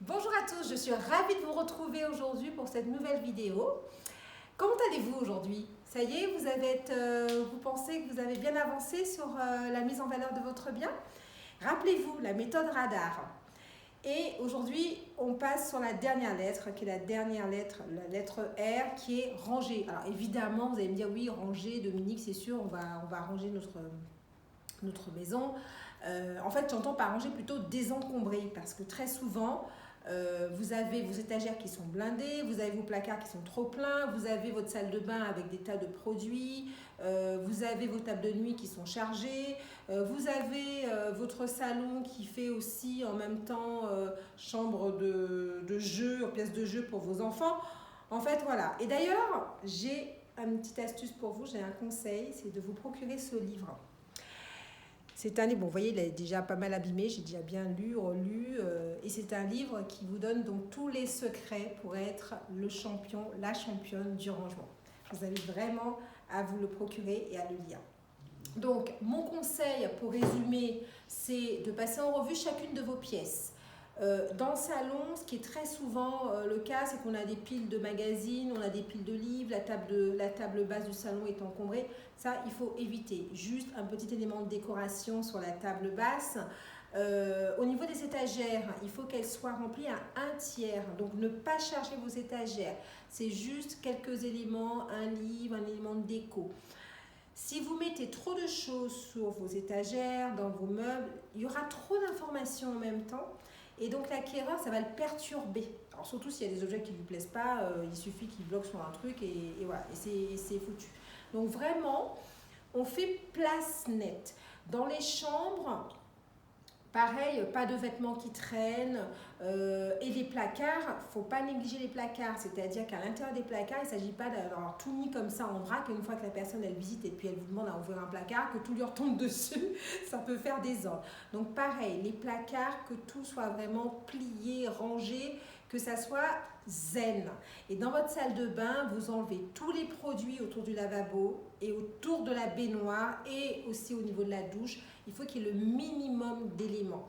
Bonjour à tous, je suis ravie de vous retrouver aujourd'hui pour cette nouvelle vidéo. Comment allez-vous aujourd'hui? Ça y est, vous pensez que vous avez bien avancé sur la mise en valeur de votre bien? Rappelez-vous la méthode radar. Et aujourd'hui, on passe sur la dernière lettre, qui est la dernière lettre, la lettre R, qui est ranger. Alors évidemment, vous allez me dire, oui, ranger, Dominique, c'est sûr, on va ranger notre maison. En fait, j'entends par ranger plutôt désencombrer, parce que très souvent, vous avez vos étagères qui sont blindées, vous avez vos placards qui sont trop pleins, vous avez votre salle de bain avec des tas de produits, vous avez vos tables de nuit qui sont chargées, vous avez votre salon qui fait aussi en même temps chambre de jeu, pièce de jeu pour vos enfants. En fait, voilà. Et d'ailleurs, j'ai une petite astuce pour vous, j'ai un conseil, c'est de vous procurer ce livre. C'est un livre, bon, vous voyez, il est déjà pas mal abîmé, j'ai déjà bien lu, relu, et c'est un livre qui vous donne donc tous les secrets pour être le champion, la championne du rangement. Je vous invite vraiment à vous le procurer et à le lire. Donc, mon conseil pour résumer, c'est de passer en revue chacune de vos pièces. Dans le salon, ce qui est très souvent le cas, c'est qu'on a des piles de magazines, on a des piles de livres, la table basse du salon est encombrée. Ça, il faut éviter. Juste un petit élément de décoration sur la table basse. Au niveau des étagères, il faut qu'elles soient remplies à un tiers. Donc, ne pas charger vos étagères. C'est juste quelques éléments, un livre, un élément de déco. Si vous mettez trop de choses sur vos étagères, dans vos meubles, il y aura trop d'informations en même temps. Et donc l'acquéreur, ça va le perturber. Alors surtout s'il y a des objets qui ne lui plaisent pas, il suffit qu'il bloque sur un truc et voilà, et c'est foutu. Donc vraiment, on fait place nette. Dans les chambres, pareil, pas de vêtements qui traînent. Et les placards, il ne faut pas négliger les placards. C'est-à-dire qu'à l'intérieur des placards, il ne s'agit pas d'avoir tout mis comme ça en vrac. Et une fois que la personne elle visite et puis elle vous demande à ouvrir un placard, que tout lui retombe dessus, ça peut faire des ordres. Donc pareil, les placards, que tout soit vraiment plié, rangé, que ça soit zen. Et dans votre salle de bain, vous enlevez tous les produits autour du lavabo et autour de la baignoire et aussi au niveau de la douche. Il faut qu'il y ait le minimum d'éléments.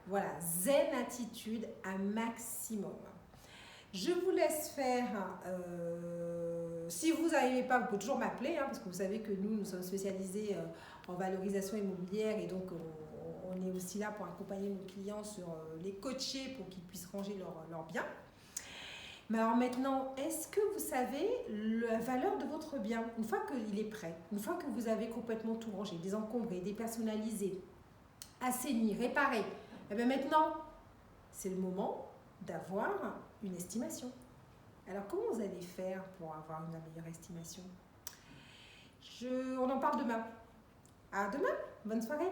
Voilà, zen attitude un maximum. Je vous laisse faire. Si vous n'arrivez pas, vous pouvez toujours m'appeler, parce que vous savez que nous sommes spécialisés en valorisation immobilière et donc on est aussi là pour accompagner nos clients sur les coachés pour qu'ils puissent ranger leurs biens. Mais alors maintenant, est-ce que vous savez la valeur de votre bien? Une fois qu'il est prêt, une fois que vous avez complètement tout rangé, désencombré, dépersonnalisé, assaini, réparé, et bien maintenant, c'est le moment d'avoir une estimation. Alors comment vous allez faire pour avoir une meilleure estimation? On en parle demain. À demain, bonne soirée.